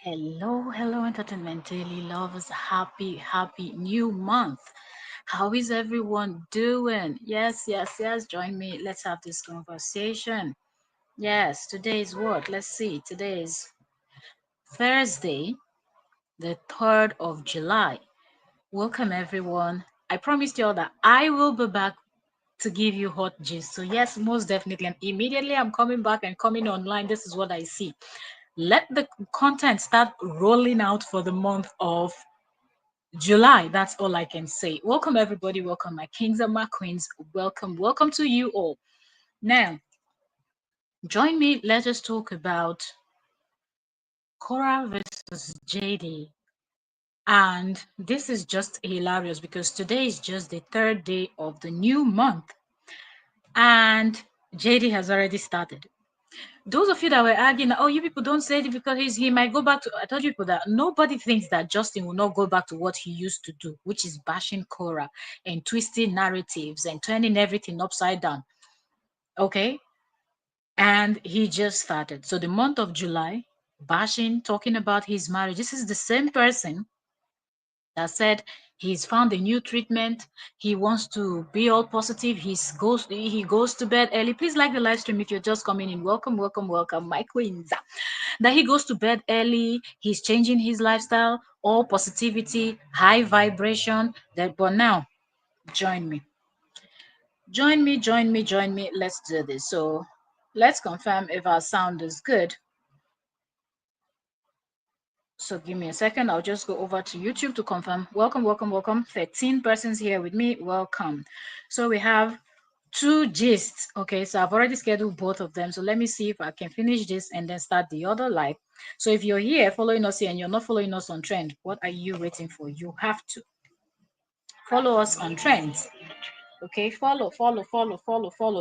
Hello, Entertainment Daily lovers. Happy new month. How is everyone doing? Yes. Join me. Let's have this conversation. Yes, today is what? Let's see. Today is Thursday, the 3rd of July. Welcome, everyone. I promised you all that I will be back to give you hot gist. So, yes, most definitely. And immediately I'm coming back and coming online. This is what I see. Let the content start rolling out for the month of July. That's all I can say. Welcome, everybody. Welcome, my kings and my queens. Welcome to you all. Now, join me. Let us talk about Korra versus JD. And this is just hilarious because today is just the 3rd day of the new month, and JD has already started. Those of you that were arguing, oh, you people don't say it because he might go back to. I told you people that nobody thinks that Justin will not go back to what he used to do, which is bashing Korra and twisting narratives and turning everything upside down. Okay. And he just started. So the month of July, bashing, talking about his marriage. This is the same person that said he's found a new treatment. He wants to be all positive. He goes to bed early. Please like the live stream if you're just coming in. Welcome, my queens. That he goes to bed early. He's changing his lifestyle. All positivity, high vibration. That, but now, join me. Join me. Let's do this. So, let's confirm if our sound is good. So give me a second. I'll just go over to YouTube to confirm. Welcome. 13 persons here with me. Welcome. So we have two gists. Okay, so I've already scheduled both of them. So let me see if I can finish this and then start the other live. So if you're here following us here and you're not following us on Trend, what are you waiting for? You have to follow us on Trends. Okay, follow.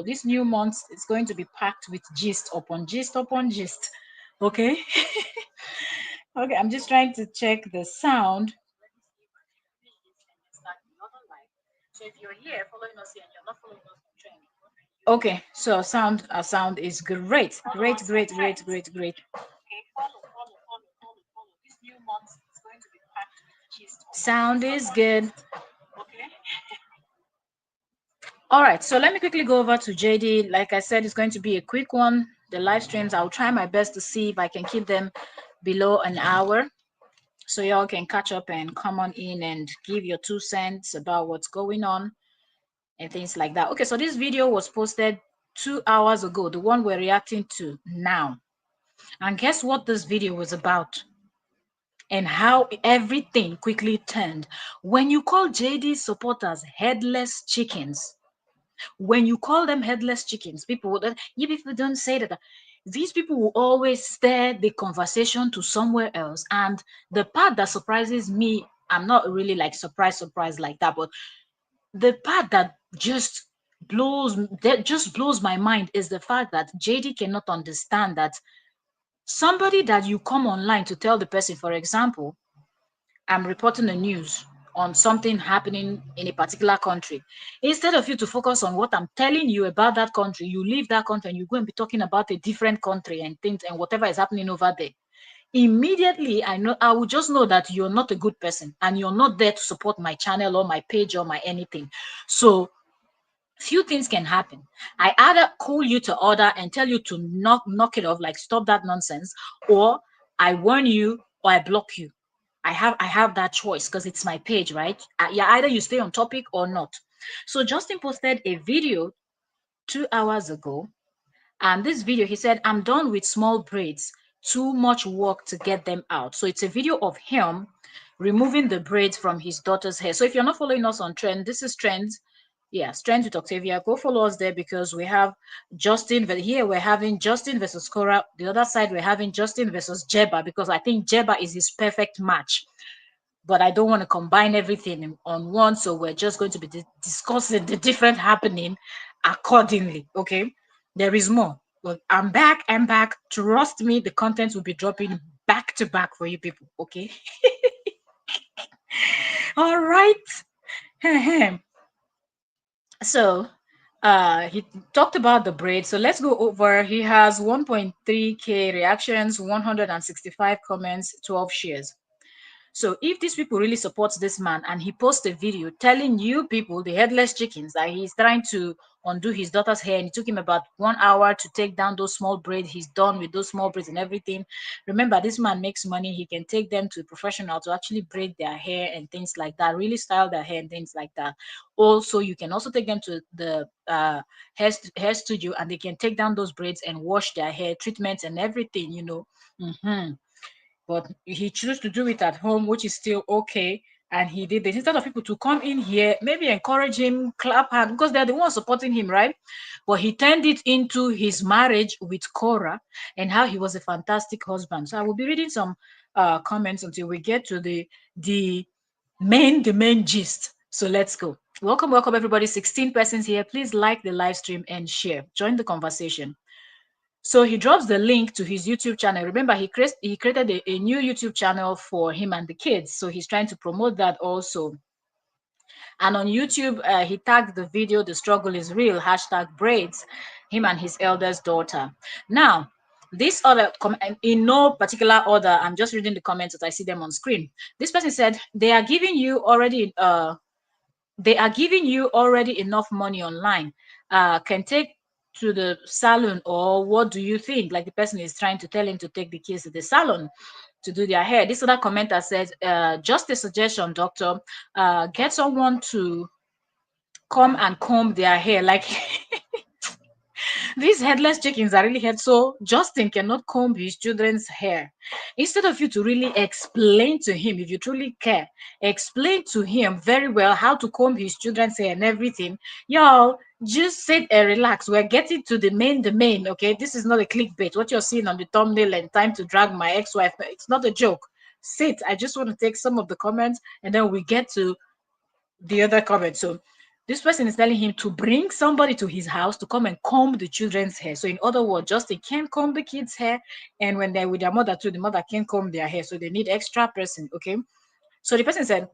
This new month is going to be packed with gist upon gist upon gist. Okay. Okay, I'm just trying to check the sound. So if you're here following us here and you're not following us on trend. Okay, so our sound is great. Great. Okay, follow. This new month is going to be packed with gist. Sound is good. Okay. All right, so let me quickly go over to JD. Like I said, it's going to be a quick one. The live streams, I'll try my best to see if I can keep them below an hour so y'all can catch up and come on in and give your 2 cents about what's going on and things like that. Okay, so this video was posted 2 hours ago, the one we're reacting to now. And guess what this video was about? And how everything quickly turned. When you call JD supporters headless chickens, when you call them headless chickens, you people don't say that. These people will always steer the conversation to somewhere else. And the part that surprises me, I'm not really like surprise like that, but the part that just blows my mind is the fact that JD cannot understand that somebody that you come online to tell the person, for example, I'm reporting the news on something happening in a particular country. Instead of you to focus on what I'm telling you about that country, you leave that country and you go and be talking about a different country and things and whatever is happening over there. Immediately, I will just know that you're not a good person and you're not there to support my channel or my page or my anything. So few things can happen. I either call you to order and tell you to knock it off, like stop that nonsense, or I warn you or I block you. I have that choice because it's my page, right? Yeah, either you stay on topic or not. So Justin posted a video 2 hours ago, and this video he said, I'm done with small braids, too much work to get them out. So it's a video of him removing the braids from his daughter's hair. So if you're not following us on Trend, this is Trends. Yes, Trends with Octavia. Go follow us there because we have Justin. But here we're having Justin versus Kora. The other side we're having Justin versus Jeba because I think Jeba is his perfect match. But I don't want to combine everything on one, so we're just going to be discussing the different happening accordingly. Okay, there is more. But I'm back. Trust me, the content will be dropping back to back for you people. Okay. All right. So He talked about the braid, so let's go over. He has 1.3k reactions, 165 comments, 12 shares. So if these people really support this man and he posts a video telling you people, the headless chickens, that he's trying to undo his daughter's hair and it took him about 1 hour to take down those small braids, he's done with those small braids and everything. Remember, this man makes money. He can take them to a professional to actually braid their hair and things like that, really style their hair and things like that. Also, you can also take them to the hair studio and they can take down those braids and wash their hair, treatments and everything. Hmm. But he chose to do it at home, which is still okay. And he did this instead of people to come in here, maybe encourage him, clap hand, because they're the ones supporting him, right? But he turned it into his marriage with Kora and how he was a fantastic husband. So I will be reading some comments until we get to the the main gist. So let's go. Welcome, everybody. 16 persons here. Please like the live stream and share. Join the conversation. So he drops the link to his YouTube channel. Remember, he created a new YouTube channel for him and the kids. So he's trying to promote that also. And on YouTube, he tagged the video, "The struggle is real," hashtag braids, him and his eldest daughter. Now, this other, in no particular order, I'm just reading the comments as I see them on screen. This person said, they are giving you already enough money online. Can take to the salon, or what do you think? Like the person is trying to tell him to take the kids to the salon to do their hair. This other commenter says, just a suggestion, doctor. Get someone to come and comb their hair. Like these headless chickens are really head. So Justin cannot comb his children's hair. Instead of you to really explain to him, if you truly care, explain to him very well how to comb his children's hair and everything. Y'all just sit and relax. We're getting to the main. Okay, this is not a clickbait. What you're seeing on the thumbnail and "time to drag my ex-wife," it's not a joke. Sit. I just want to take some of the comments and then we get to the other comment. So this person is telling him to bring somebody to his house to come and comb the children's hair. So in other words, Justin can't comb the kids' hair, and when they're with their mother too, the mother can't comb their hair. So they need extra person. Okay. So the person said,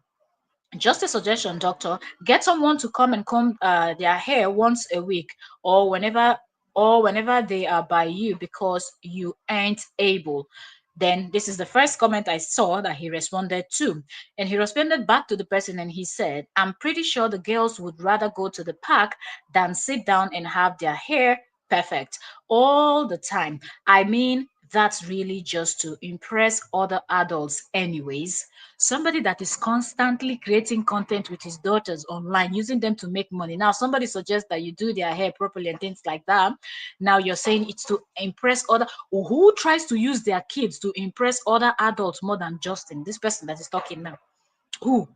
just a suggestion, doctor. Get someone to come and comb their hair once a week, or whenever they are by you, because you ain't able. Then this is the first comment I saw that he responded to. And he responded back to the person and he said, I'm pretty sure the girls would rather go to the park than sit down and have their hair perfect all the time. I mean, that's really just to impress other adults, anyways. Somebody that is constantly creating content with his daughters online, using them to make money. Now, somebody suggests that you do their hair properly and things like that. Now you're saying it's to impress other. Who tries to use their kids to impress other adults more than Justin? This person that is talking now. Who?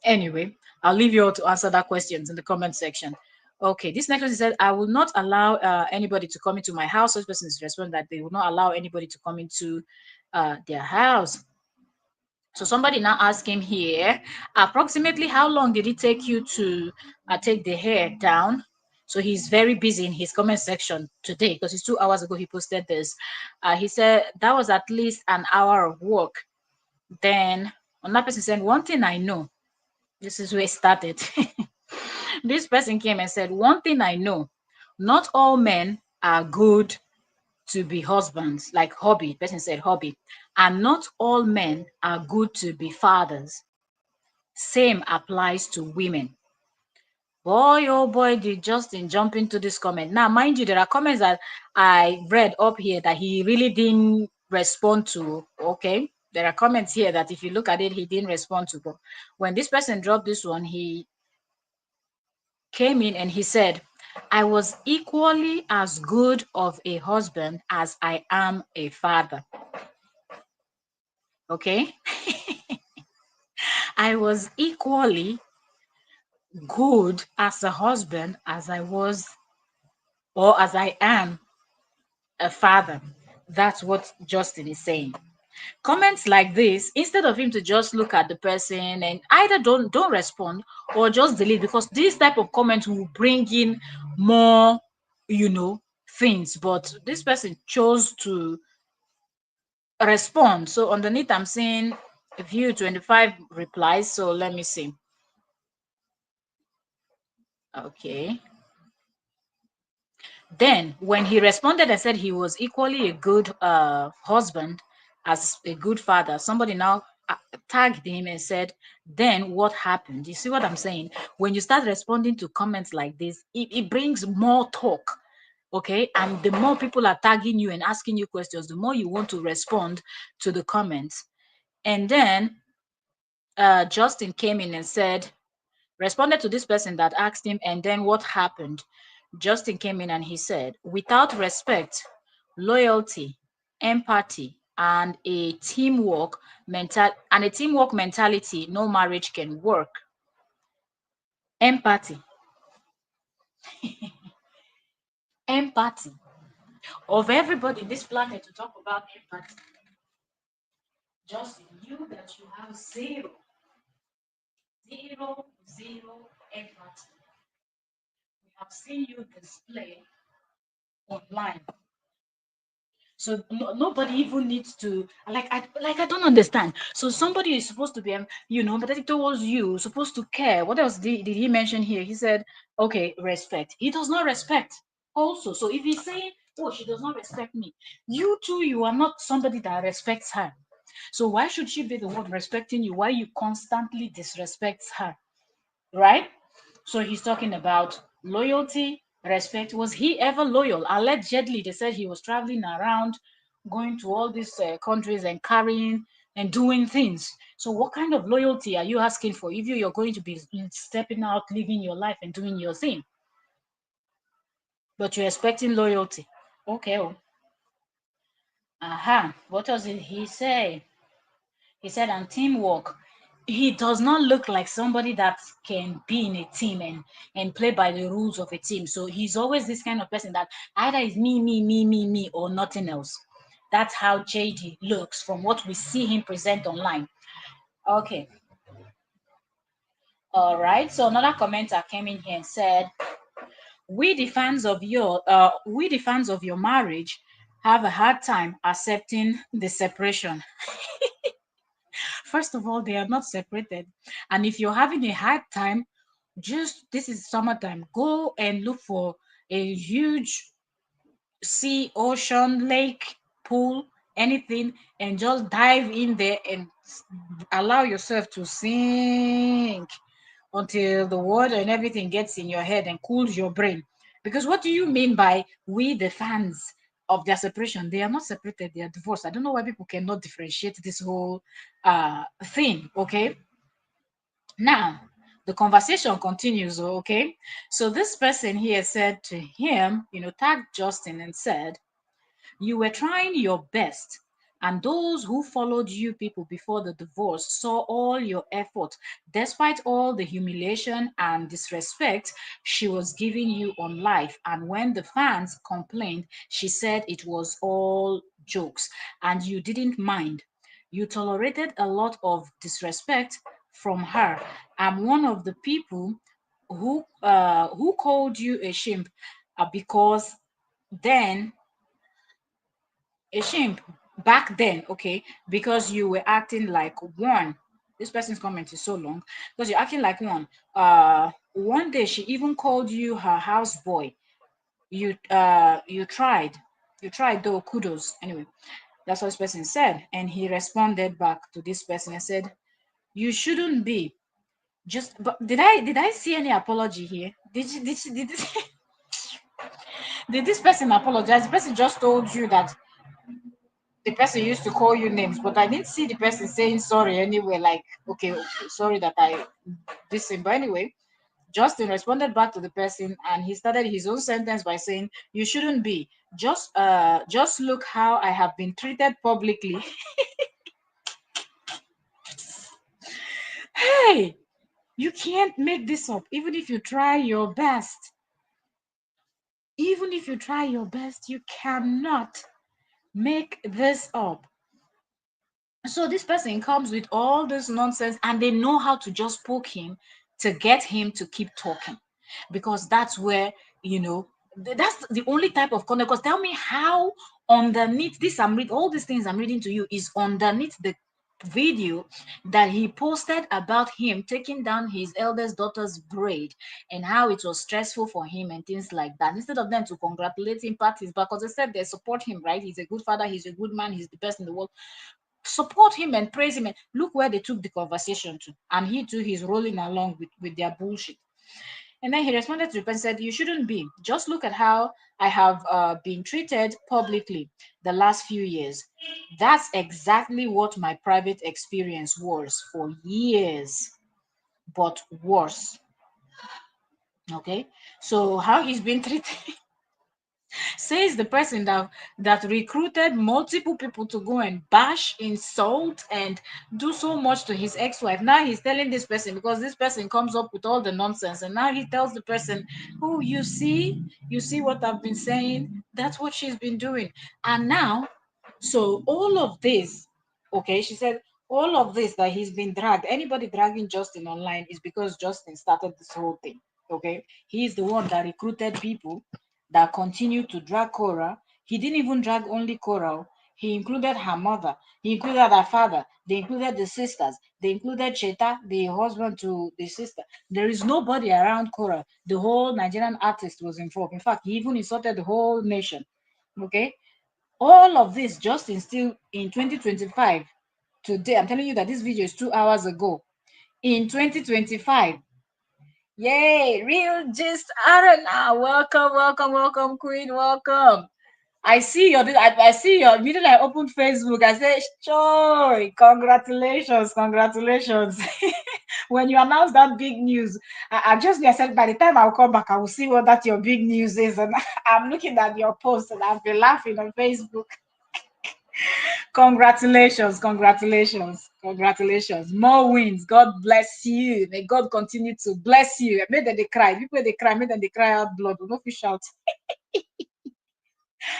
Anyway, I'll leave you all to answer that questions in the comment section. Okay, this next person said, I will not allow anybody to come into my house. This person is responding that they will not allow anybody to come into their house. So somebody now asked him here, approximately how long did it take you to take the hair down? So he's very busy in his comment section today because it's 2 hours ago he posted this. He said that was at least an hour of work. Then another person said, one thing I know, this is where it started. This person came and said, one thing I know, not all men are good to be husbands, like hobby. Person said hobby. And not all men are good to be fathers. Same applies to women. Boy, oh boy, did Justin jump into this comment. Now, mind you, there are comments that I read up here that he really didn't respond to. Okay. There are comments here that if you look at it, he didn't respond to. But when this person dropped this one, he came in and he said, I was equally as good of a husband as I am a father. Okay. I was equally good as a husband as I was or as I am a father. That's what Justin is saying. Comments like this, instead of him to just look at the person and either don't respond or just delete, because this type of comment will bring in more, things. But this person chose to respond. So underneath, I'm seeing view 25 replies. So let me see. Okay. Then, when he responded and said he was equally a good husband as a good father, somebody now tagged him and said, then what happened? You see what I'm saying? When you start responding to comments like this, it brings more talk. Okay. And the more people are tagging you and asking you questions, the more you want to respond to the comments. And then Justin came in and said, responded to this person that asked him, and then what happened? Justin came in and he said, without respect, loyalty, empathy, and a teamwork mentality, no marriage can work. Empathy, empathy. Of everybody in this planet to talk about empathy, Justin, you that you have zero empathy. We have seen you display online. So nobody even needs to I don't understand. So somebody is supposed to be empathetic towards you, supposed to care. What else did he mention here? He said, okay, respect. He does not respect also. So if he's saying, oh, she does not respect me, you too, you are not somebody that respects her. So why should she be the one respecting you? Why you constantly disrespects her, right? So he's talking about loyalty, respect. Was he ever loyal? Allegedly, they said he was traveling around, going to all these countries and carrying and doing things. So, what kind of loyalty are you asking for if you're going to be stepping out, living your life, and doing your thing? But you're expecting loyalty. Okay. Oh. Aha. What does he say? He said, and teamwork. He does not look like somebody that can be in a team and play by the rules of a team. So he's always this kind of person that either is me, or nothing else. That's how JD looks from what we see him present online. Okay. All right. So another commenter came in here and said, we the fans of your marriage have a hard time accepting the separation. First of all, they are not separated. And if you're having a hard time, just this is summertime, go and look for a huge sea, ocean, lake, pool, anything, and just dive in there and allow yourself to sink until the water and everything gets in your head and cools your brain. Because what do you mean by we, the fans of their separation? They are not separated, they are divorced. I don't know why people cannot differentiate this whole thing, okay? Now, the conversation continues, okay? So this person here said to him, tagged Justin and said, you were trying your best, and those who followed you people before the divorce saw all your effort, despite all the humiliation and disrespect she was giving you on life. And when the fans complained, she said it was all jokes, and you didn't mind. You tolerated a lot of disrespect from her. I'm one of the people who called you a shimp because then a shame back then, okay, because you were acting like one. This person's comment is so long because you're acting like one. One day she even called you her houseboy. You tried though. Kudos. Anyway, that's what this person said, and he responded back to this person and said, "You shouldn't be." Just, but did I see any apology here? Did this person apologize? The person just told you that the person used to call you names, but I didn't see the person saying sorry anyway. Like, okay, sorry that I this thing. But anyway, Justin responded back to the person, and he started his own sentence by saying, "You shouldn't be. Just look how I have been treated publicly." Hey, you can't make this up, even if you try your best. Even if you try your best, you cannot make this up. So this person comes with all this nonsense and they know how to just poke him to get him to keep talking, because that's where, that's the only type of content. Because tell me how underneath this, all these things I'm reading to you is underneath the video that he posted about him taking down his eldest daughter's braid and how it was stressful for him and things like that. Instead of them to congratulate him, pat his back, because they said they support him, right? He's a good father, he's a good man, he's the best in the world. Support him and praise him. And look where they took the conversation to. And he too, he's rolling along with their bullshit. And then he responded to the person, said, "You shouldn't be. Just look at how I have been treated publicly the last few years. That's exactly what my private experience was for years, but worse." Okay. So how he's been treated says the person that recruited multiple people to go and bash, insult, and do so much to his ex-wife. Now he's telling this person, because this person comes up with all the nonsense, and now he tells the person, "Oh, you see what I've been saying? That's what she's been doing." And now, so all of this, okay, she said, all of this that he's been dragged, anybody dragging Justin online is because Justin started this whole thing. Okay, he's the one that recruited people that continued to drag Korra. He didn't even drag only Korra. He included her mother. He included her father. They included the sisters. They included Cheta, the husband to the sister. There is nobody around Korra. The whole Nigerian artist was involved. In fact, he even insulted the whole nation. Okay, all of this just in still in 2025. Today, I'm telling you that this video is 2 hours ago. In 2025. Yay, real gist Arena. Welcome, welcome, welcome, Queen. Welcome. I see your immediately I opened Facebook. I said, "Joy, congratulations, congratulations." When you announced that big news, I just I said by the time I'll come back, I will see what that your big news is. And I'm looking at your post and I've been laughing on Facebook. Congratulations, congratulations, congratulations. More wins. God bless you. May God continue to bless you. May them they cry. People they cry, may them they cry out blood. We no fish out.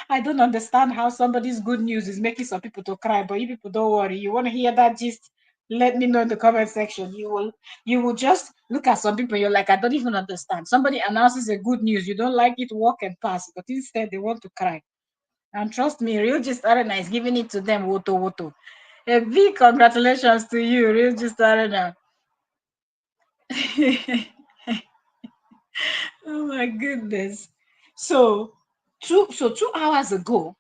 I don't understand how somebody's good news is making some people to cry, but you people don't worry. You want to hear that gist? Let me know in the comment section. You will just look at some people, you're like, I don't even understand. Somebody announces a good news, you don't like it, walk and pass, but instead they want to cry. And trust me, Real Gist Arena is giving it to them, woto woto. A big congratulations to you, Real Gist Arena. Oh my goodness. So 2 hours ago,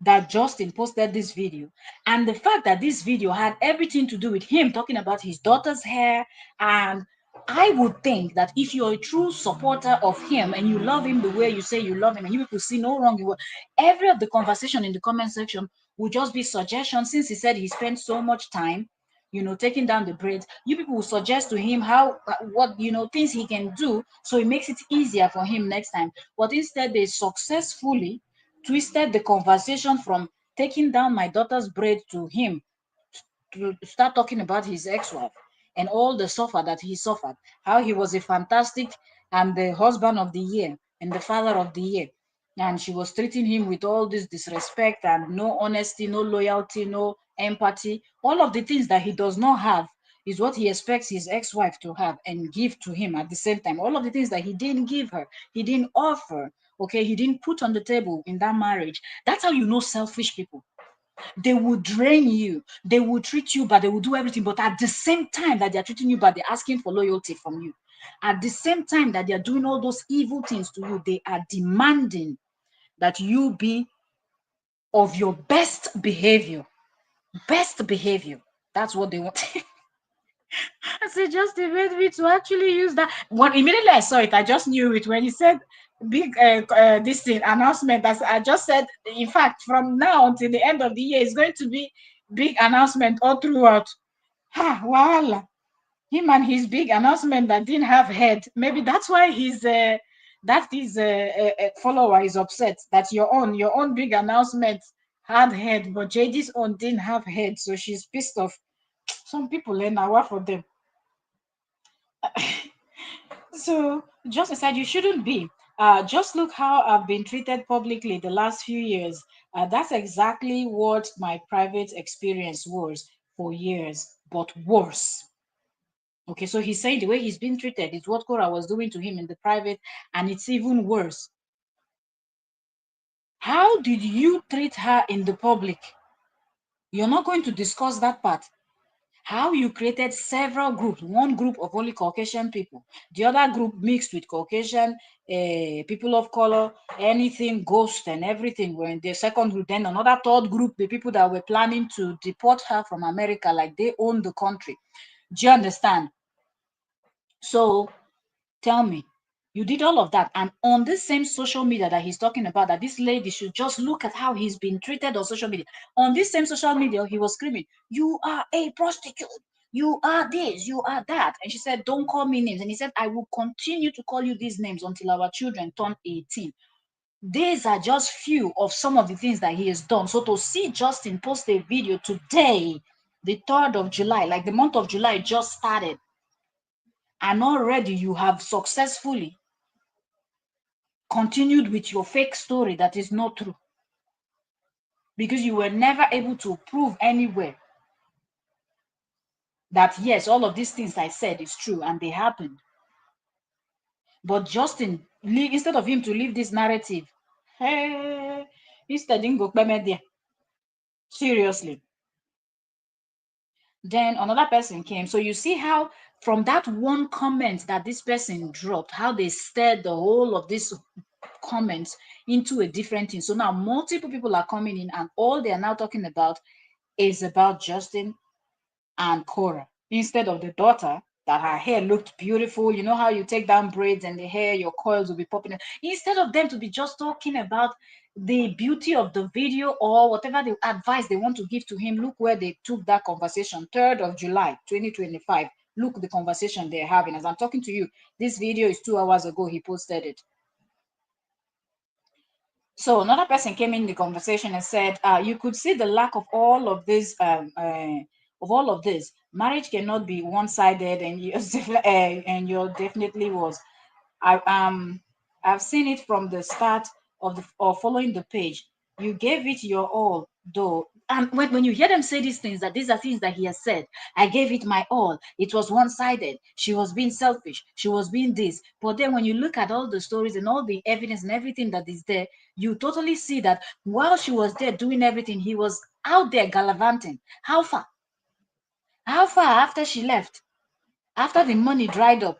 that Justin posted this video, and the fact that this video had everything to do with him talking about his daughter's hair. And I would think that if you're a true supporter of him and you love him the way you say you love him, and you people see no wrong in what every of the conversation in the comment section would just be suggestions. Since he said he spent so much time, taking down the braids, you people will suggest to him how what things he can do, so it makes it easier for him next time. But instead, they successfully twisted the conversation from taking down my daughter's braid to him to start talking about his ex-wife and all the suffer that he suffered, how he was a fantastic and the husband of the year and the father of the year, and she was treating him with all this disrespect and no honesty, no loyalty, no empathy. All of the things that he does not have is what he expects his ex-wife to have and give to him at the same time. All of the things that he didn't give her, he didn't offer, okay, he didn't put on the table in that marriage. That's how you know selfish people. They will drain you, they will treat you bad, they will do everything, but at the same time that they're treating you bad, they're asking for loyalty from you. At the same time that they're doing all those evil things to you, they are demanding that you be of your best behavior. Best behavior. That's what they want. I said, just made me to actually use that. When immediately I saw it, I just knew it when he said big this thing announcement. I just said, in fact, from now until the end of the year, it's going to be big announcement all throughout. Ha, voila. Him and his big announcement that didn't have head. Maybe that's why his follower is upset that your own big announcement had head, but JD's own didn't have head, so she's pissed off. Some people now what for them. So just aside, you shouldn't be. Just look how I've been treated publicly the last few years. That's exactly what my private experience was for years, but worse. Okay, so he's saying the way he's been treated is what Kora was doing to him in the private, and it's even worse. How did you treat her in the public? You're not going to discuss that part. How you created several groups, one group of only Caucasian people, the other group mixed with Caucasian, people of color, anything, ghost and everything were in the second group. Then another third group, the people that were planning to deport her from America, like they own the country. Do you understand? So tell me, you did all of that, and on this same social media that he's talking about, that this lady should just look at how he's been treated on social media. On this same social media, he was screaming, "You are a prostitute. You are this. You are that." And she said, "Don't call me names." And he said, "I will continue to call you these names until our children turn 18." These are just few of some of the things that he has done. So to see Justin post a video today, the 3rd of July, like the month of July just started, and already you have successfully continued with your fake story that is not true, because you were never able to prove anywhere that yes, all of these things I said is true and they happened. But Justin, instead of him to live this narrative, hey, instead he go there. Seriously. Then another person came. So you see how from that one comment that this person dropped, how they stirred the whole of this comments into a different thing. So now multiple people are coming in, and all they are now talking about is about Justin and Korra, instead of the daughter, that her hair looked beautiful. You know how you take down braids and the hair, your coils will be popping out. Instead of them to be just talking about the beauty of the video or whatever the advice they want to give to him, look where they took that conversation. 3rd of July 2025. Look the conversation they're having. As I'm talking to you, this video is 2 hours ago. He posted it. So another person came in the conversation and said, "You could see the lack of all of this, of all of this. Marriage cannot be one-sided, and you definitely was. I I've seen it from the start of the or following the page. You gave it your all, though. And when you hear them say these things, that these are things that he has said, I gave it my all. It was one-sided. She was being selfish. She was being this. But then when you look at all the stories and all the evidence and everything that is there, you totally see that while she was there doing everything, he was out there gallivanting. How far? How far after she left? After the money dried up,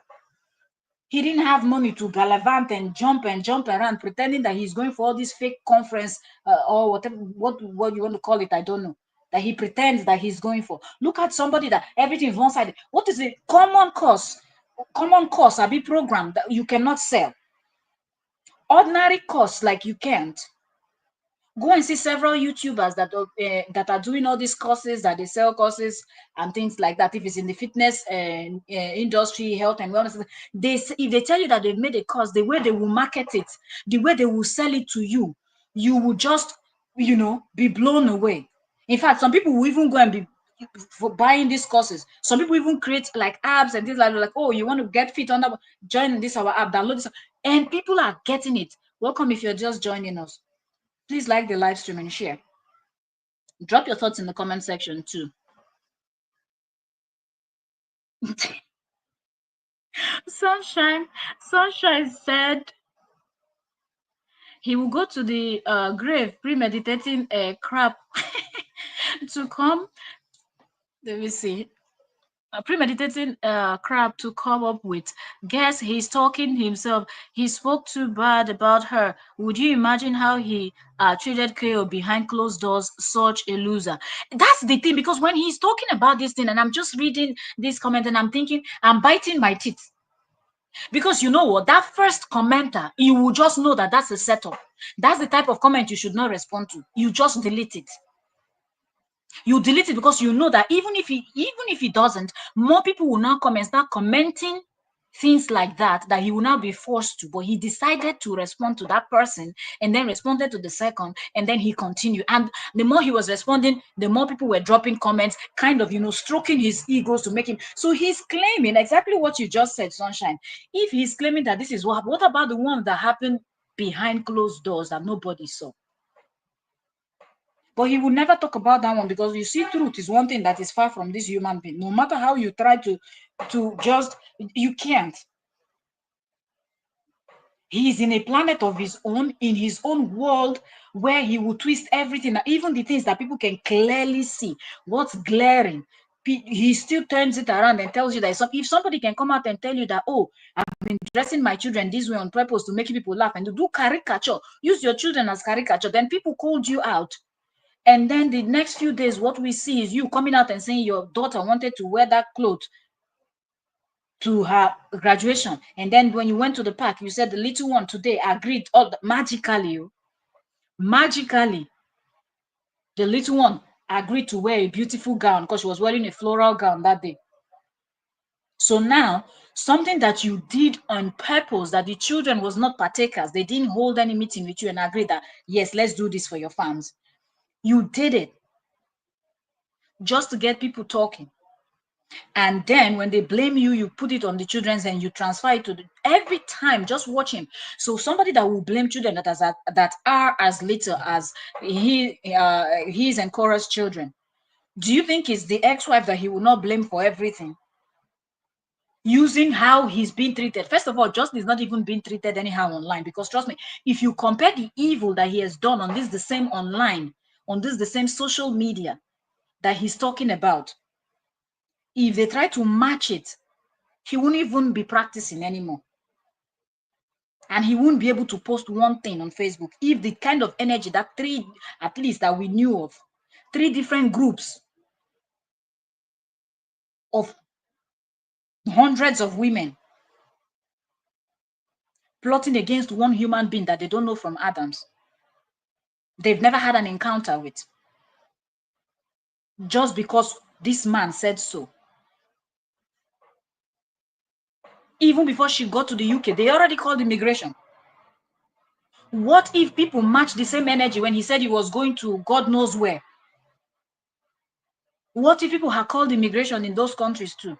he didn't have money to gallivant and jump around, pretending that he's going for all this fake conference, or whatever, what you want to call it, I don't know. That he pretends that he's going for. Look at somebody that everything is one sided. What is the common course? Common course, a big program that you cannot sell. Ordinary course, like you can't. Go and see several YouTubers that are doing all these courses, that they sell courses and things like that. If it's in the fitness industry, health and wellness, if they tell you that they've made a course, the way they will market it, the way they will sell it to you, you will just be blown away. In fact, some people will even go and be for buying these courses. Some people even create like apps and things like, oh, you want to get fit on that, join this our app, download this, and people are getting it. Welcome if you're just joining us. Please like the live stream and share. Drop your thoughts in the comment section too. Sunshine said he will go to the grave premeditating a crap to come. Let me see. Premeditating crap to come up with. Guess he's talking himself. He spoke too bad about her. Would you imagine how he treated KO behind closed doors? Such a loser. That's the thing, because when he's talking about this thing and I'm just reading this comment and I'm thinking, I'm biting my teeth. Because you know what? That first commenter, you will just know that that's a setup. That's the type of comment you should not respond to. You just delete it. You delete it because you know that even if he doesn't, more people will now come and start commenting things like that he will now be forced to. But he decided to respond to that person and then responded to the second, and then he continued. And the more he was responding, the more people were dropping comments, kind of stroking his egos to make him. So he's claiming exactly what you just said, Sunshine. If he's claiming that this is what about the one that happened behind closed doors that nobody saw? But he will never talk about that one, because you see, truth is one thing that is far from this human being. No matter how you try to just, you can't. He is in a planet of his own, in his own world, where he will twist everything, even the things that people can clearly see. What's glaring? he still turns it around and tells you that if somebody can come out and tell you that, oh, I've been dressing my children this way on purpose to make people laugh and to do caricature, use your children as caricature, then people called you out. And then the next few days, what we see is you coming out and saying your daughter wanted to wear that clothes to her graduation. And then when you went to the park, you said the little one today agreed magically, magically, the little one agreed to wear a beautiful gown because she was wearing a floral gown that day. So now, something that you did on purpose, that the children was not partakers, they didn't hold any meeting with you and agree that, yes, let's do this for your fans. You did it just to get people talking. And then when they blame you, you put it on the children's and you transfer it to every time. Just watch him. So somebody that will blame children that are as little as his and Korra's children. Do you think it's the ex-wife that he will not blame for everything? Using how he's being treated. First of all, Justin is not even being treated anyhow online, because trust me, if you compare the evil that he has done on this, the same online, on this, the same social media that he's talking about, if they try to match it, he won't even be practicing anymore. And he won't be able to post one thing on Facebook. If the kind of energy that at least that we knew of, 3 different groups of hundreds of women plotting against one human being that they don't know from Adams, they've never had an encounter with, just because this man said so. Even before she got to the UK, they already called immigration. What if people match the same energy when he said he was going to God knows where? What if people had called immigration in those countries too?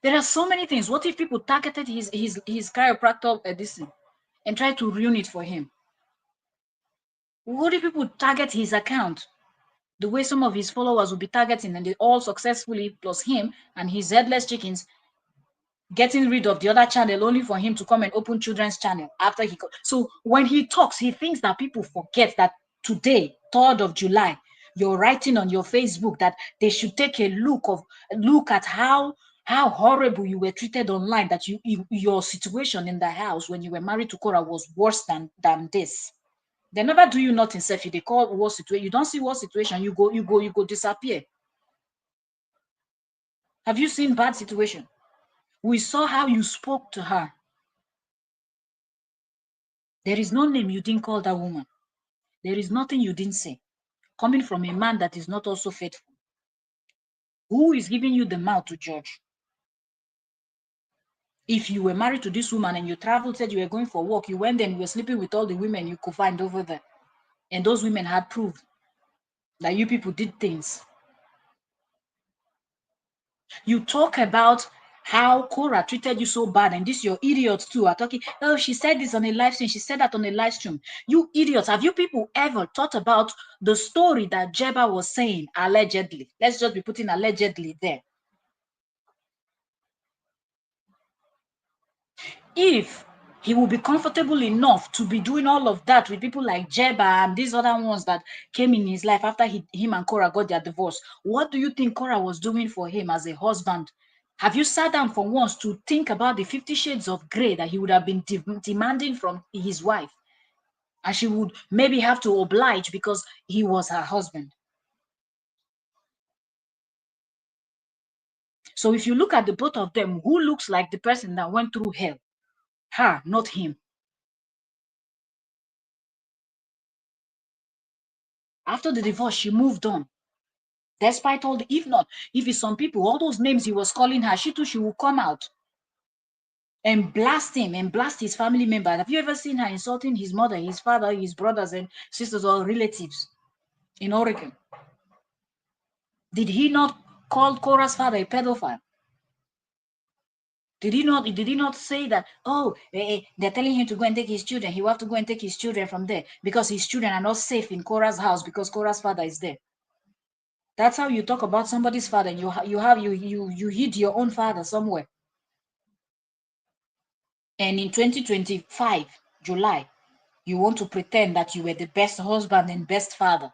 There are so many things. What if people targeted his chiropractor medicine and tried to ruin it for him? What if people target his account the way some of his followers will be targeting, and they all successfully, plus him and his headless chickens, getting rid of the other channel only for him to come and open children's channel after he so when he talks, he thinks that people forget that today, 3rd of July, you're writing on your Facebook that they should take a look at how horrible you were treated online, that your situation in the house when you were married to Kora was worse than this. They never do you nothing, Seth. They call war situation. You don't see war situation, you go disappear. Have you seen bad situation? We saw how you spoke to her. There is no name you didn't call that woman. There is nothing you didn't say. Coming from a man that is not also faithful. Who is giving you the mouth to judge? If you were married to this woman and you traveled, said you were going for work, you went there and you were sleeping with all the women you could find over there, and those women had proved that you people did things. You talk about how Korra treated you so bad, and this your idiots too are talking, oh, she said this on a live stream, she said that on a live stream. You idiots, have you people ever thought about the story that Jeba was saying, allegedly? Let's just be putting allegedly there. If he will be comfortable enough to be doing all of that with people like Jeba and these other ones that came in his life after him and Korra got their divorce, what do you think Korra was doing for him as a husband? Have you sat down for once to think about the 50 shades of gray that he would have been demanding from his wife? And she would maybe have to oblige because he was her husband. So if you look at the both of them, who looks like the person that went through hell? Her, not him. After the divorce, she moved on. Despite all the, if it's some people, all those names he was calling her, she too, she will come out and blast him and blast his family members. Have you ever seen her insulting his mother, his father, his brothers and sisters or relatives in Oregon? Did he not call Korra's father a pedophile? Did he not say that, oh, they're telling him to go and take his children. He will have to go and take his children from there because his children are not safe in Korra's house because Korra's father is there. That's how you talk about somebody's father. You hid your own father somewhere. And in 2025, July, you want to pretend that you were the best husband and best father.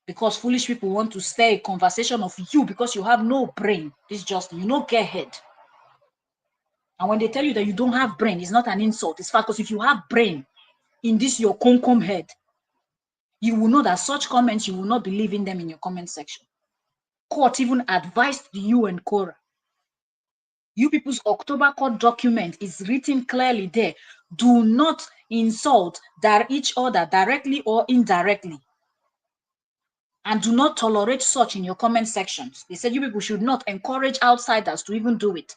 because foolish people want to stay a conversation of you because you have no brain. This just you no get head. And when they tell you that you don't have brain, it's not an insult. It's fact, because if you have brain in this your cum head, you will know that such comments, you will not be leaving them in your comment section. Court even advised you and Korra. You people's October court document is written clearly there. Do not insult each other directly or indirectly. And do not tolerate such in your comment sections. They said you people should not encourage outsiders to even do it.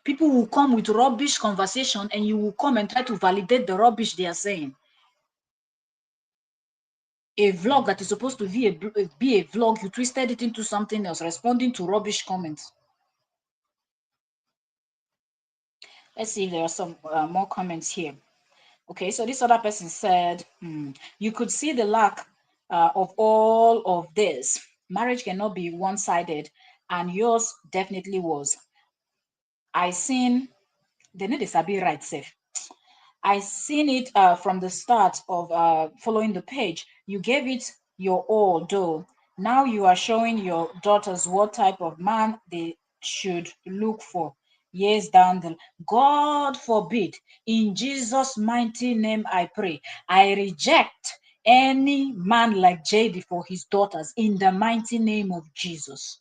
People will come with rubbish conversation and you will come and try to validate the rubbish they are saying. A vlog that is supposed to be a vlog, you twisted it into something else, responding to rubbish comments. Let's see if there are some more comments here. Okay, so this other person said, you could see the lack of all of this. Marriage cannot be one-sided, and yours definitely was. I seen, they need to sabi right safe. I seen it from the start of following the page. You gave it your all, though. Now you are showing your daughters what type of man they should look for. Years down the God forbid. In Jesus' mighty name, I pray. I reject any man like JD for his daughters in the mighty name of Jesus.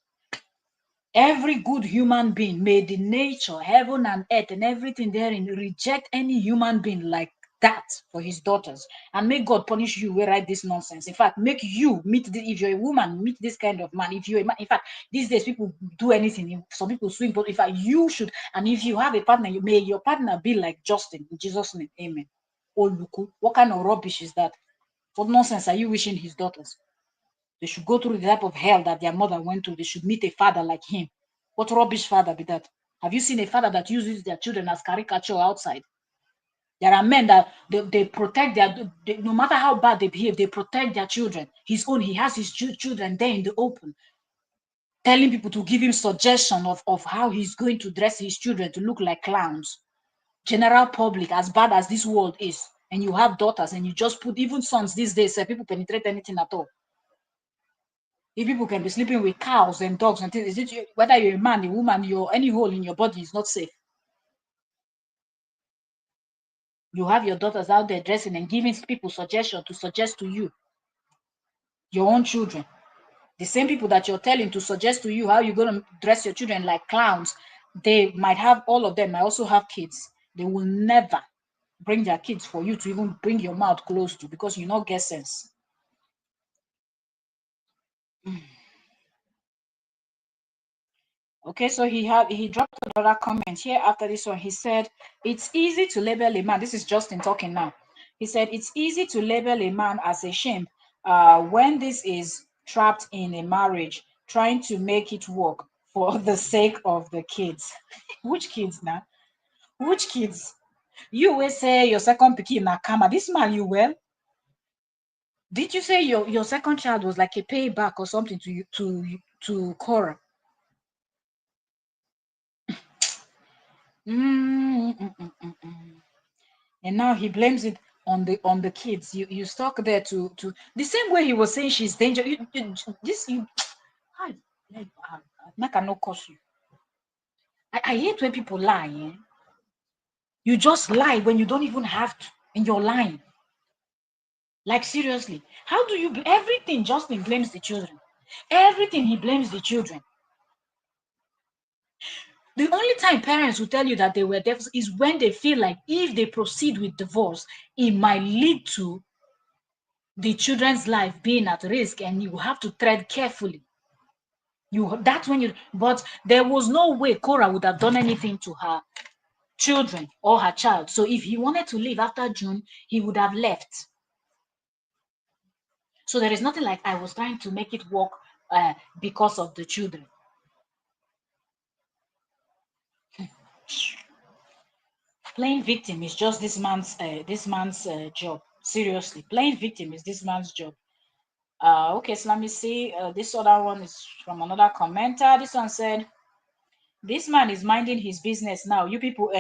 Every good human being made in nature, heaven and earth, and everything therein, reject any human being like that for his daughters. And make God punish you where write this nonsense. In fact, make you meet if you're a woman, meet this kind of man. If you're a man, in fact, these days people do anything. Some people swim, but in fact, you should. And if you have a partner, you may your partner be like Justin in Jesus' name. Amen. Oh, Luku, what kind of rubbish is that? What nonsense are you wishing his daughters? They should go through the type of hell that their mother went through. They should meet a father like him. What rubbish father be that? Have you seen a father that uses their children as caricature outside? There are men that they protect no matter how bad they behave, they protect their children. He has his children there in the open, telling people to give him suggestion of how he's going to dress his children to look like clowns. General public, as bad as this world is, and you have daughters and you just put even sons these days, people penetrate anything at all. If people can be sleeping with cows and dogs and things, whether you're a man, a woman, any hole in your body is not safe. You have your daughters out there dressing and giving people suggestion to suggest to you your own children. The same people that you're telling to suggest to you how you're going to dress your children like clowns, they might have, all of them might also have kids. They will never bring their kids for you to even bring your mouth close to, because you not get sense. Okay, so he dropped another comment here after this one. He said, it's easy to label a man. This is Justin talking now. He said, it's easy to label a man as a shame when this is trapped in a marriage, trying to make it work for the sake of the kids. Which kids now? Which kids? You will say your second pikin na Kama. This man, you well? Did you say your second child was like a payback or something to you to Korra? And now he blames it on the kids. You stuck there to the same way he was saying she's dangerous. I cannot curse you. I hate when people lie. You just lie when you don't even have to, and you're lying. Like seriously, how do you everything? Justin blames the children. Everything he blames the children. The only time parents will tell you that they were devils is when they feel like if they proceed with divorce, it might lead to the children's life being at risk, and you have to tread carefully. That's when you, but there was no way Korra would have done anything to her children or her child. So if he wanted to leave after June, he would have left. So there is nothing like I was trying to make it work because of the children. Playing victim is just this man's job. Seriously, playing victim is this man's job. Okay, so let me see. This other one is from another commenter. This one said, "This man is minding his business now. You people,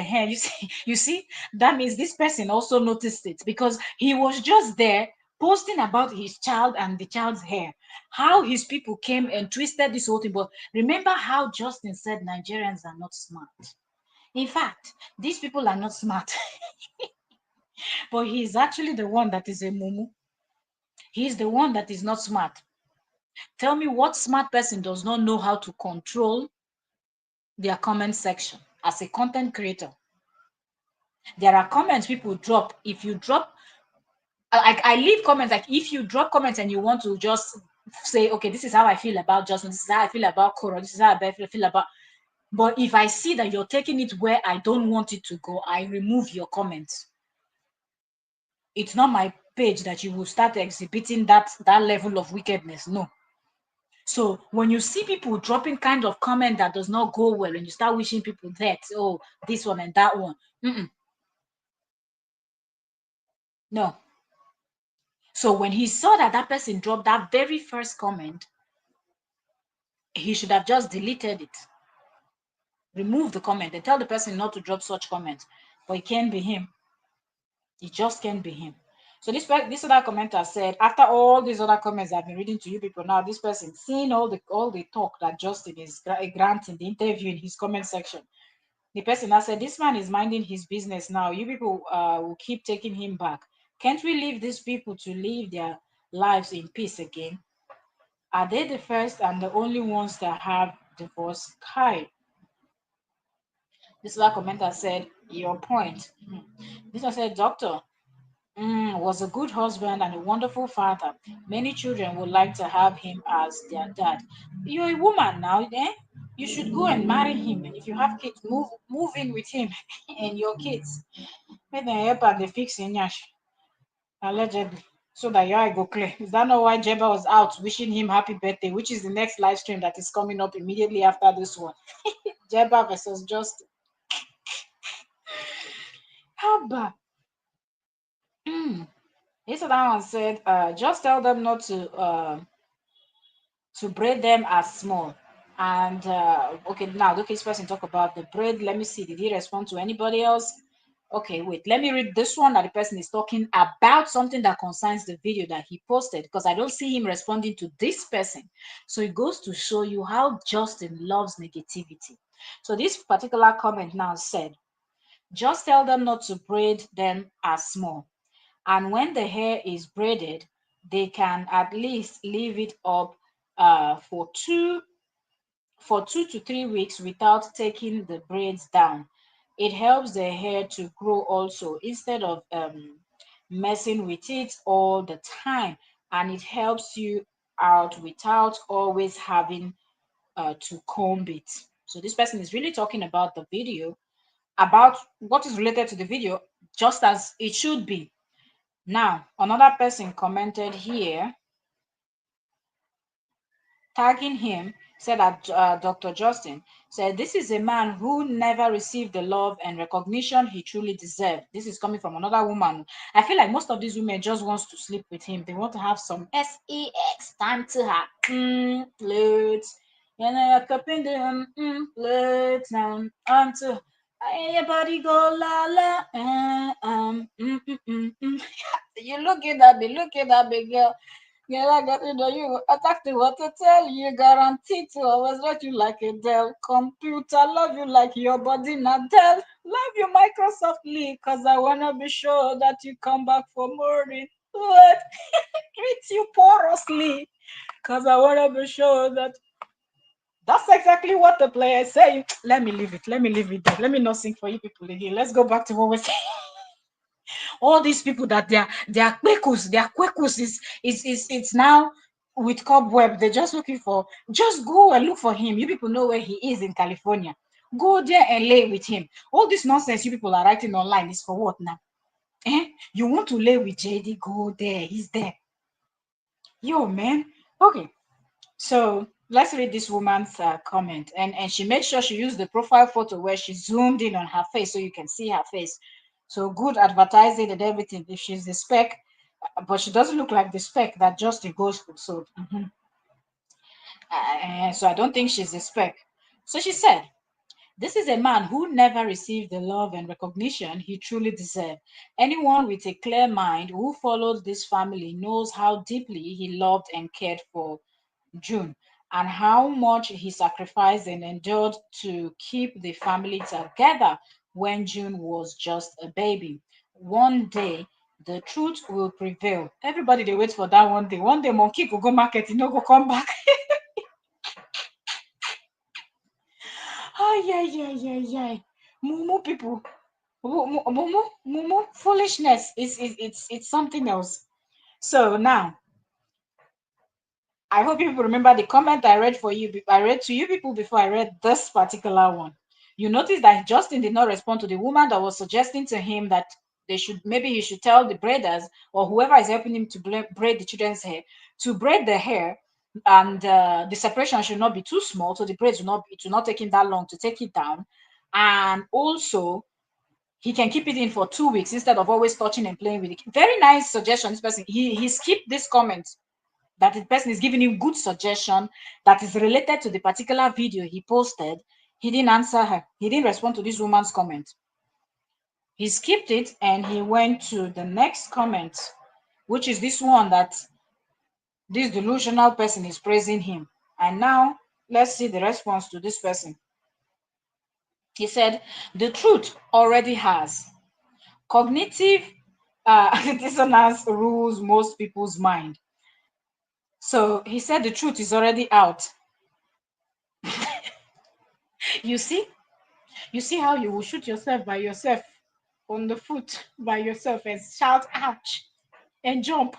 you see, that means this person also noticed it because he was just there posting about his child and the child's hair, how his people came and twisted this whole thing. But remember how Justin said Nigerians are not smart. In fact, these people are not smart, but he's actually the one that is a mumu. He's the one that is not smart. Tell me what smart person does not know how to control their comment section as a content creator. There are comments people drop. If you drop, I leave comments like if you drop comments and you want to just say, okay, this is how I feel about Justin, this is how I feel about Kora, this is how I feel about. But if I see that you're taking it where I don't want it to go, I remove your comments. It's not my page that you will start exhibiting that level of wickedness. No. So when you see people dropping kind of comment that does not go well, and you start wishing people that, oh, this one and that one, no. So when he saw that that person dropped that very first comment, he should have just deleted it, remove the comment, and tell the person not to drop such comments. But it can't be him. It just can't be him. So this other commenter said, after all these other comments I've been reading to you people now, this person seeing all the talk that Justin is granting the interview in his comment section. The person that said, this man is minding his business now. You people will keep taking him back. Can't we leave these people to live their lives in peace again? Are they the first and the only ones that have divorce? Kai. This other commenter said, your point. This one said, Doctor, was a good husband and a wonderful father. Many children would like to have him as their dad. You're a woman now, eh? You should go and marry him. And if you have kids, move in with him and your kids. Make them help and they fix in yash, allegedly. So that your eye go clear. Is that not why Jeba was out wishing him happy birthday, which is the next live stream that is coming up immediately after this one? Jeba versus Justin. How bad? This other one said, just tell them not to braid them as small. And okay, now look, this person talk about the braid. Let me see. Did he respond to anybody else? Okay, wait. Let me read this one that the person is talking about something that concerns the video that he posted because I don't see him responding to this person. So it goes to show you how Justin loves negativity. So this particular comment now said, just tell them not to braid them as small. And when the hair is braided, they can at least leave it up for 2 to 3 weeks without taking the braids down. It helps the hair to grow also instead of messing with it all the time, and it helps you out without always having to comb it. So this person is really talking about the video, about what is related to the video, just as it should be. Now, another person commented here, tagging him, said that Dr. Justin said, this is a man who never received the love and recognition he truly deserved. This is coming from another woman. I feel like most of these women just wants to sleep with him. They want to have some sex time to have flirts. You know, you're cupping them flirts now. To your body go la la. You looking at me, girl. Girl, I got to know you. I talk to what to tell you. Guaranteed to always let you like a Dell computer. Love you like your body not Dell. Love you Microsoftly, cause I wanna be sure that you come back for more. What? Treat you porously, cause I wanna be sure that. That's exactly what the player is saying. Let me leave it. Let me leave it there. Let me not sing for you people again. Let's go back to what we're saying. All these people that their quekus is it's now with cobweb. They're just looking for, just go and look for him. You people know where he is in California. Go there and lay with him. All this nonsense you people are writing online is for what now? You want to lay with JD? Go there. He's there. Yo, man. Okay. So let's read this woman's comment. And she made sure she used the profile photo where she zoomed in on her face so you can see her face. So good advertising and everything. If she's the spec, but she doesn't look like the spec that Justin goes for. So, so I don't think she's the spec. So she said, This is a man who never received the love and recognition he truly deserved. Anyone with a clear mind who followed this family knows how deeply he loved and cared for June, and how much he sacrificed and endured to keep the family together when June was just a baby. One day, the truth will prevail. Everybody, they wait for that one day. One day, monkey will go market, you know, go come back. Oh, yeah, yeah, yeah, yeah. Mumu people. Mumu, mumu, foolishness. It's something else. So now, I hope you remember the comment I read for you. I read to you people before I read this particular one. You notice that Justin did not respond to the woman that was suggesting to him that they should maybe he should tell the braiders or whoever is helping him to braid the children's hair to braid the hair, and the separation should not be too small, so the braids will not it will not take him that long to take it down, and also he can keep it in for 2 weeks instead of always touching and playing with it. Very nice suggestion. This person he skipped this comment that the person is giving him good suggestion that is related to the particular video he posted. He didn't answer her. He didn't respond to this woman's comment. He skipped it and he went to the next comment, which is this one that this delusional person is praising him. And now let's see the response to this person. He said, the truth already has. Cognitive dissonance rules most people's mind. So he said the truth is already out. You see, you see how you will shoot yourself by yourself on the foot by yourself and shout ouch and jump.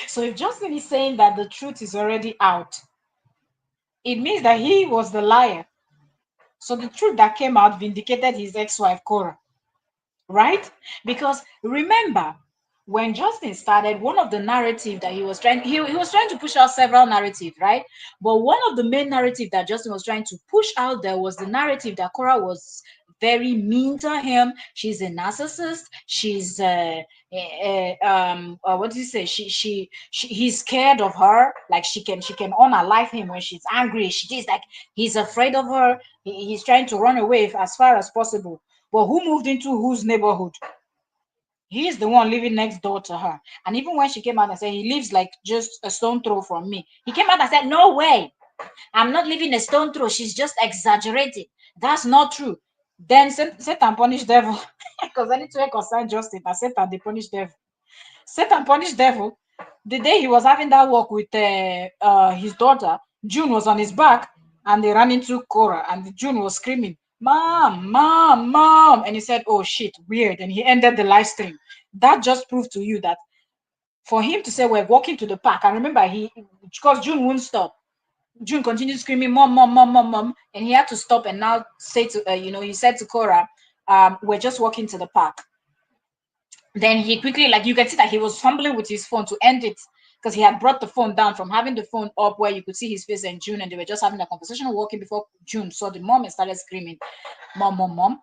So if Justin is saying that the truth is already out, it means that he was the liar. So the truth that came out vindicated his ex-wife Kora, right? Because remember, when Justin started, one of the narrative that he was trying to push out several narratives, right? But one of the main narrative that Justin was trying to push out there was the narrative that Korra was very mean to him. She's a narcissist. She's what do you say? He's scared of her. Like she can unalive him when she's angry. She is like he's afraid of her. He's trying to run away as far as possible. But who moved into whose neighborhood? He is the one living next door to her. And even when she came out and said he lives like just a stone throw from me, he came out and said, no way, I'm not living a stone throw. She's just exaggerating. That's not true. Then Satan punish devil. Because anything concern justice, that Satan they punish devil. Satan punish devil. The day he was having that walk with his daughter, June was on his back and they ran into Korra and June was screaming, Mom, Mom, Mom. And he said, oh shit, weird. And he ended the live stream. That just proved to you that for him to say we're walking to the park, and remember, because June won't stop. June continued screaming, Mom, Mom, Mom, Mom, Mom. And he had to stop and now say to, he said to Korra, we're just walking to the park. Then he quickly, like you can see that he was fumbling with his phone to end it because he had brought the phone down from having the phone up where you could see his face and June, and they were just having a conversation walking before June saw the mom and started screaming, Mom, Mom, Mom.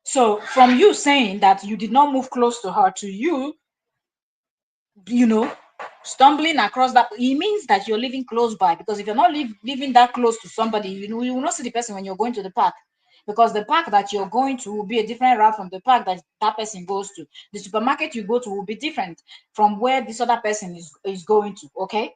So from you saying that you did not move close to her to you know, stumbling across that, it means that you're living close by. Because if you're not living that close to somebody, you will not see the person when you're going to the park. Because the park that you're going to will be a different route from the park that that person goes to. The supermarket you go to will be different from where this other person is going to. Okay.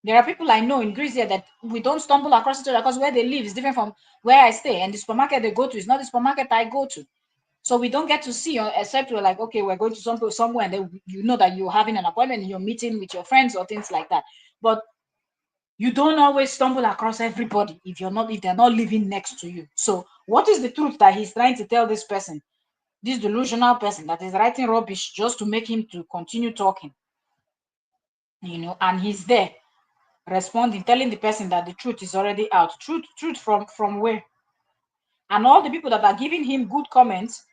There are people I know in Greece here that we don't stumble across each other because where they live is different from where I stay, and the supermarket they go to is not the supermarket I go to. So we don't get to see you except we're like, okay, we're going to somewhere, and then you know that you're having an appointment and you're meeting with your friends or things like that. But you don't always stumble across everybody if they're not living next to you. So what is the truth that he's trying to tell this person, this delusional person that is writing rubbish just to make him to continue talking? And he's there responding, telling the person that the truth is already out. Truth from where? And all the people that are giving him good comments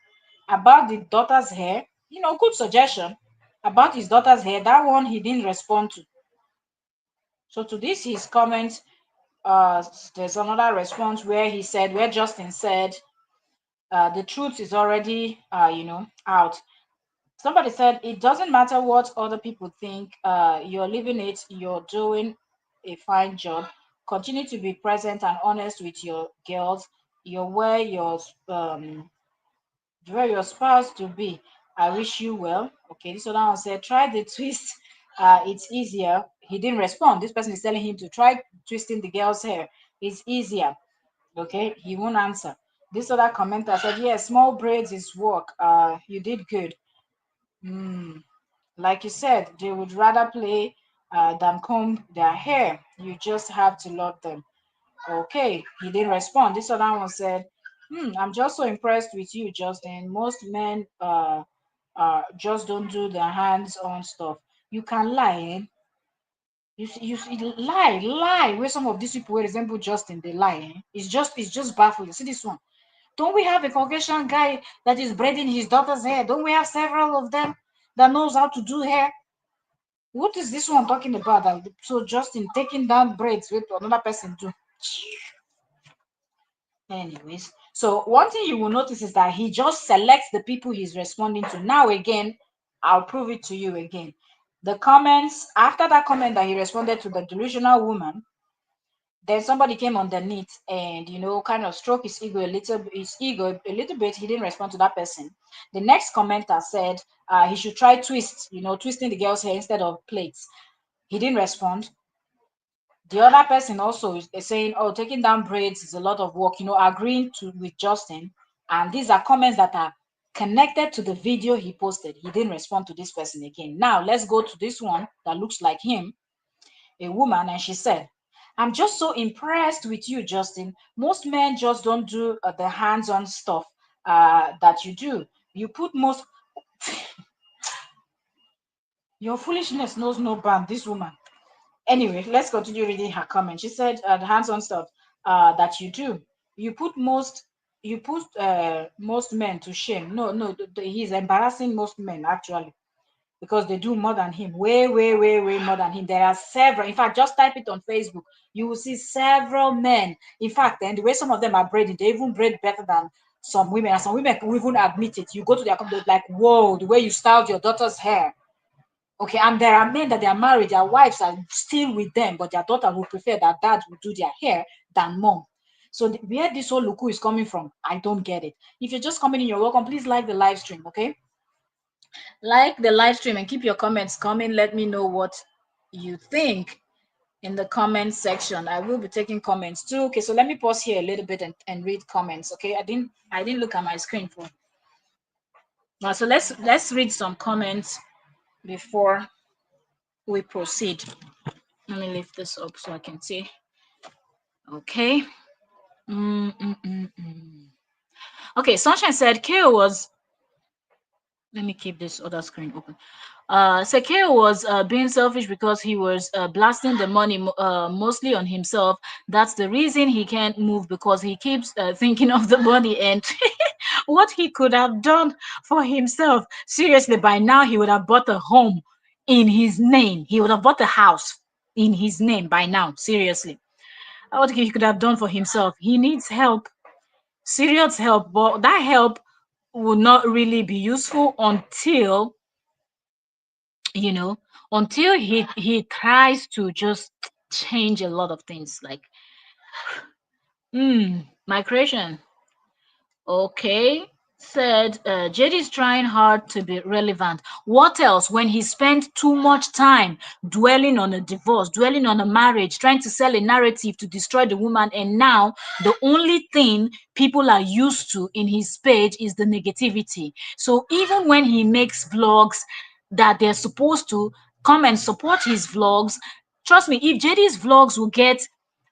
about the daughter's hair, good suggestion about his daughter's hair, that one he didn't respond to. So to this, his comment, there's another response where Justin said, the truth is already, out. Somebody said, it doesn't matter what other people think, you're living it, you're doing a fine job. Continue to be present and honest with your girls. You're where you're supposed to be. I wish you well. Okay, this other one said, try the twist. It's easier. He didn't respond. This person is telling him to try twisting the girl's hair. It's easier. Okay, he won't answer. This other commenter said, yes, small braids is work. You did good. Like you said, they would rather play than comb their hair. You just have to love them. Okay, he didn't respond. This other one said, I'm just so impressed with you, Justin. Most men just don't do the hands-on stuff. You can lie, eh? Lie. Where some of these people resemble Justin, they lie. Eh? It's just baffling. See this one. Don't we have a Caucasian guy that is braiding his daughter's hair? Don't we have several of them that knows how to do hair? What is this one talking about? So Justin taking down braids with another person too. Anyways, so one thing you will notice is that he just selects the people he's responding to. Now again, I'll prove it to you again. The comments after that comment that he responded to the delusional woman, then somebody came underneath and kind of stroke his ego a little bit. He didn't respond to that person. The next commenter said he should try twisting the girl's hair instead of plaits. He didn't respond. The other person also is saying, oh, taking down braids is a lot of work, agreeing with Justin. And these are comments that are connected to the video he posted. He didn't respond to this person again. Now let's go to this one that looks like him, a woman, and she said, I'm just so impressed with you, Justin. Most men just don't do the hands-on stuff that you do. You put most your foolishness knows no bound, this woman. Anyway, let's continue reading her comment. She said, the hands-on stuff that you do, you put most men to shame. No, he's embarrassing most men actually, because they do more than him, way, way, way, way more than him. There are several. In fact, just type it on Facebook. You will see several men. In fact, and the way some of them are braiding, they even braid better than some women. And some women will even admit it. You go to their company, like, whoa, the way you styled your daughter's hair. Okay, and there are men that they are married, their wives are still with them, but their daughter will prefer that dad will do their hair than mom. So where this whole luku is coming from, I don't get it. If you're just coming in, you're welcome. Please like the live stream, okay? Like the live stream and keep your comments coming. Let me know what you think in the comment section. I will be taking comments too. Okay, so let me pause here a little bit and read comments. Okay, I didn't look at my screen for now. So let's read some comments before we proceed. Let me lift this up so I can see. Okay. Okay, Sunshine said Kale was. Let me keep this other screen open. So Kale was being selfish because he was blasting the money mostly on himself. That's the reason he can't move, because he keeps thinking of the money and what he could have done for himself. Seriously, by now he would have bought a home in his name. He would have bought a house in his name by now. Seriously. What he could have done for himself. He needs help, serious help, but that help will not really be useful until until he tries to just change a lot of things. Like migration. Okay, said JD is trying hard to be relevant. What else when he spent too much time dwelling on a divorce, dwelling on a marriage, trying to sell a narrative to destroy the woman, and now the only thing people are used to in his page is the negativity. So even when he makes vlogs that they're supposed to come and support his vlogs, trust me, if JD's vlogs will get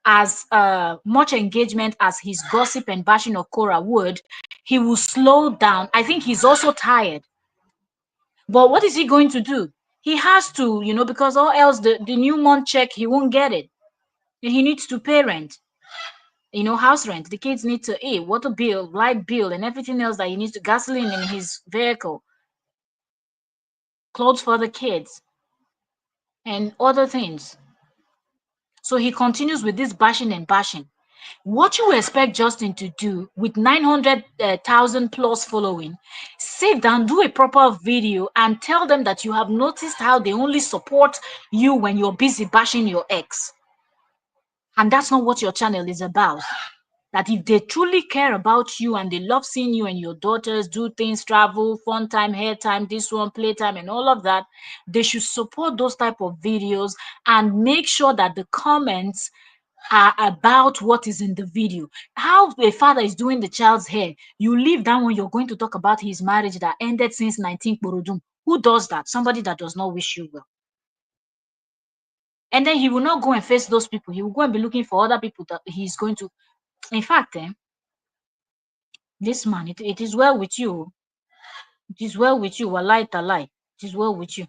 as much engagement as his gossip and bashing of Korra would, he will slow down. I think he's also tired. But what is he going to do? He has to, because or else the new month check, he won't get it. And he needs to pay rent, house rent. The kids need to eat, water bill, light bill, and everything else that he needs to gasoline in his vehicle, clothes for the kids, and other things. So he continues with this bashing and bashing. What you expect Justin to do with 900,000 plus following? Sit down, do a proper video, and tell them that you have noticed how they only support you when you're busy bashing your ex. And that's not what your channel is about. That if they truly care about you and they love seeing you and your daughters do things, travel, fun time, hair time, this one, playtime, and all of that, they should support those type of videos and make sure that the comments are about what is in the video. How a father is doing the child's hair, you leave that one, you're going to talk about his marriage that ended since 19 Borodum. Who does that? Somebody that does not wish you well. And then he will not go and face those people. He will go and be looking for other people that he's going to. In fact, this man, it is well with you. It is well with you. Wallahi talai. It is well with you.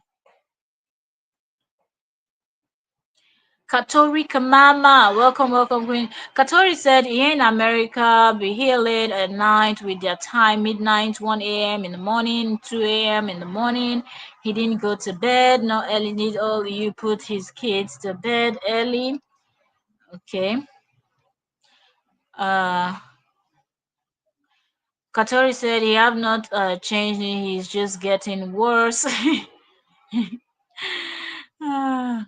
Katori Kamama, welcome, welcome, Queen. Katori said, here in America, be here late at night with their time, midnight, 1 a.m. in the morning, 2 a.m. in the morning. He didn't go to bed, no early need all you put his kids to bed early. Okay. Katori said he have not changed, he's just getting worse. Ah.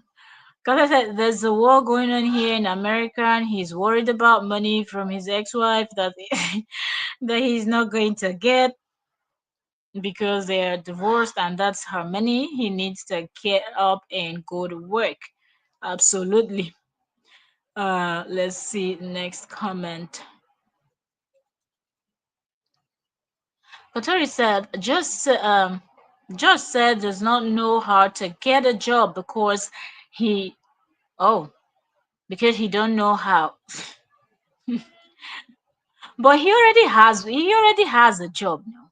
Kaka said there's a war going on here in America and he's worried about money from his ex-wife that that he's not going to get because they are divorced and that's her money. He needs to get up and go to work. Absolutely. Let's see next comment. Katori said just said does not know how to get a job he oh because he don't know how. But he already has a job now.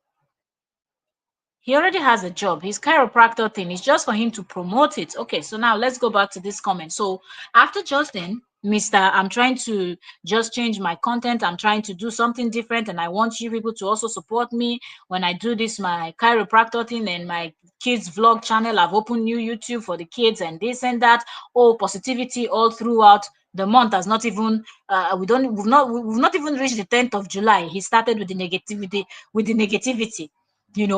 He already has a job. His chiropractor thing is just for him to promote it. Okay, so now let's go back to this comment. So after Justin, Mr. I'm trying to just change my content. I'm trying to do something different, and I want you people to also support me when I do this, my chiropractor thing and my kids vlog channel. I've opened new YouTube for the kids and this and that. Oh, positivity all throughout. The month has not even we've not even reached the 10th of July. He started with the negativity,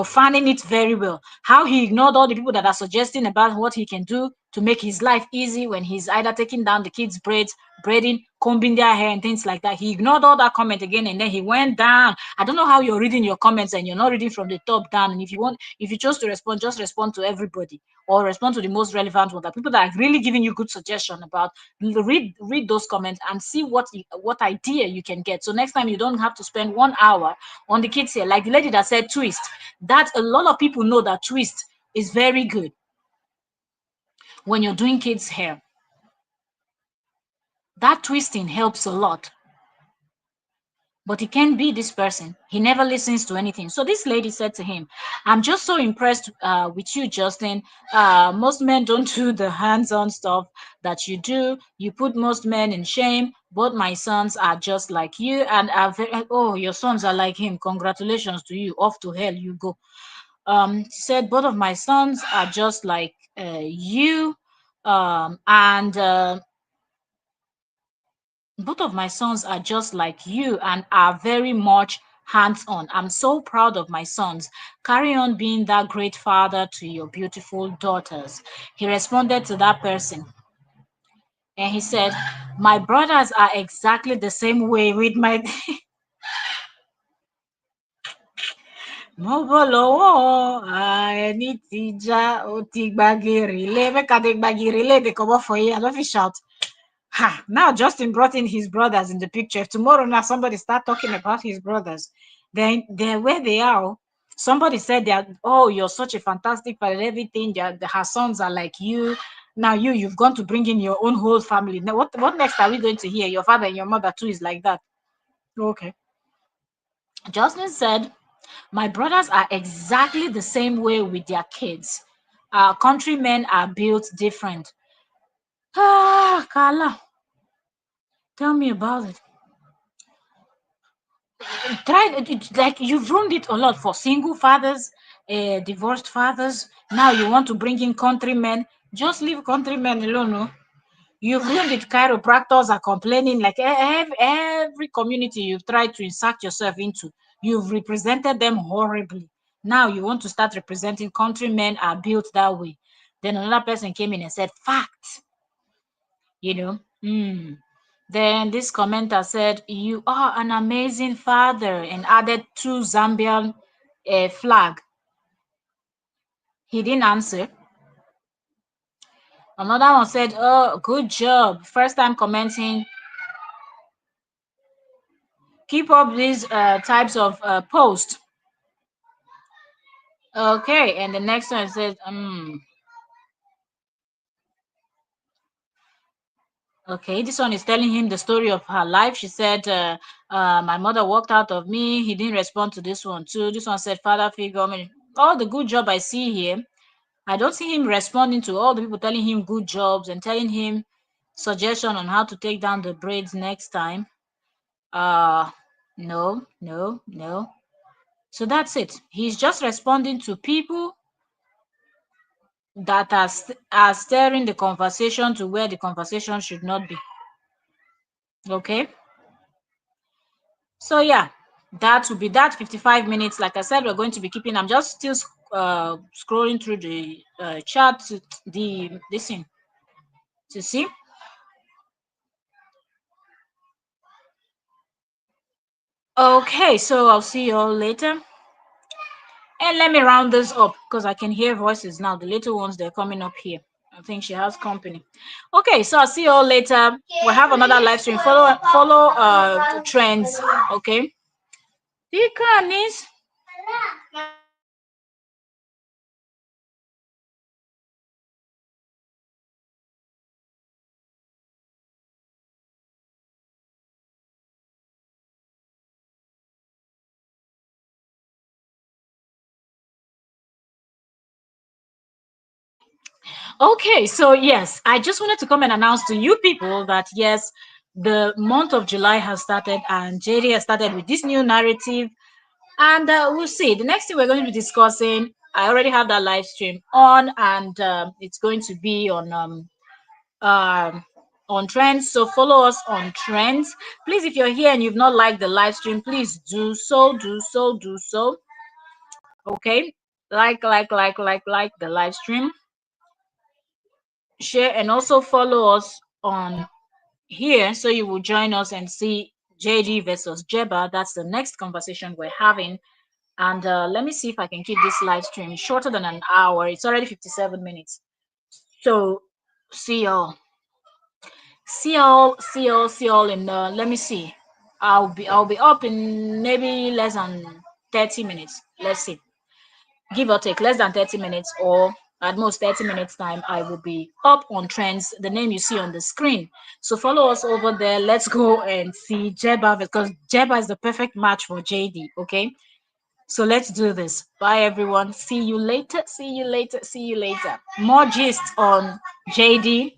fanning it very well. How he ignored all the people that are suggesting about what he can do to make his life easy when he's either taking down the kids' braids, braiding, combing their hair, and things like that. He ignored all that comment again, and then he went down. I don't know how you're reading your comments and you're not reading from the top down. And if you chose to respond, just respond to everybody or respond to the most relevant one. That people that are really giving you good suggestion about, read those comments and see what idea you can get. So next time you don't have to spend 1 hour on the kids here, like the lady that said twist. That a lot of people know that twist is very good when you're doing kids hair. That twisting helps a lot. But he can't be this person. He never listens to anything. So this lady said to him, I'm just so impressed with you, Justin. Most men don't do the hands-on stuff that you do. You put most men in shame. Both my sons are just like you and are very, oh, your sons are like him. Congratulations to you. Off to hell you go. She said both of my sons are just like you. And both of my sons are just like you and are very much hands-on. I'm so proud of my sons. Carry on being that great father to your beautiful daughters. He responded to that person and he said, my brothers are exactly the same way with my Mobolowo, ẹni tí já, ó ti gbàgìrì lé. Make I dey gbàgìrì lé, they come up for you. I don't fit shout. Ha! Now Justin brought in his brothers in the picture. If tomorrow now somebody start talking about his brothers, then they're where they are. Somebody said that, oh, you're such a fantastic father, everything. Her sons are like you. Now you've gone to bring in your own whole family. Now what next are we going to hear? Your father and your mother too is like that. Okay. Justin said, my brothers are exactly the same way with their kids. Our countrymen are built different. Ah, Carla, tell me about it. Like you've ruined it a lot for single fathers, divorced fathers. Now you want to bring in countrymen. Just leave countrymen alone. No? You've ruined it. Chiropractors are complaining. Like every community you've tried to insert yourself into, you've represented them horribly. Now you want to start representing countrymen are built that way. Then another person came in and said, fact. You know, Then this commenter said, "You are an amazing father," and added two Zambian flag. He didn't answer. Another one said, "Oh, good job. First time commenting. Keep up these types of posts." Okay, and the next one said, okay, this one is telling him the story of her life. She said, my mother walked out of me. He didn't respond to this one too. This one said, father figure. I mean, all the good job I see here, I don't see him responding to all the people telling him good jobs and telling him suggestion on how to take down the braids next time. Uh, no, no, no. So that's it. He's just responding to people that are steering the conversation to where the conversation should not be. Okay. So yeah, that will be that 55 minutes. Like I said, we're going to be keeping. I'm just still scrolling through the chat to the listen to see. Okay, so I'll see you all later. And let me round this up because I can hear voices now. The little ones, they're coming up here. I think she has company. Okay, so I'll see you all later. We'll have another live stream. Follow trends. Okay. Deacons. Okay, so yes, I just wanted to come and announce to you people that yes, the month of July has started and JD has started with this new narrative, and we'll see. The next thing we're going to be discussing, I already have that live stream on, and it's going to be um, on Trends. So follow us on Trends, please. If you're here and you've not liked the live stream, please do so, do so, do so. Okay, like the live stream, share, and also follow us on here so you will join us and see JD versus Jeba. That's the next conversation we're having. And let me see if I can keep this live stream shorter than an hour. It's already 57 minutes. So see y'all. See y'all in let me see. I'll be up in maybe less than 30 minutes. Let's see. Give or take less than 30 minutes or at most 30 minutes time. I will be up on Trends, the name you see on the screen. So follow us over there. Let's go and see Jeba because Jeba is the perfect match for JD. Okay, so let's do this. Bye everyone. See you later. See you later. See you later. More gist on JD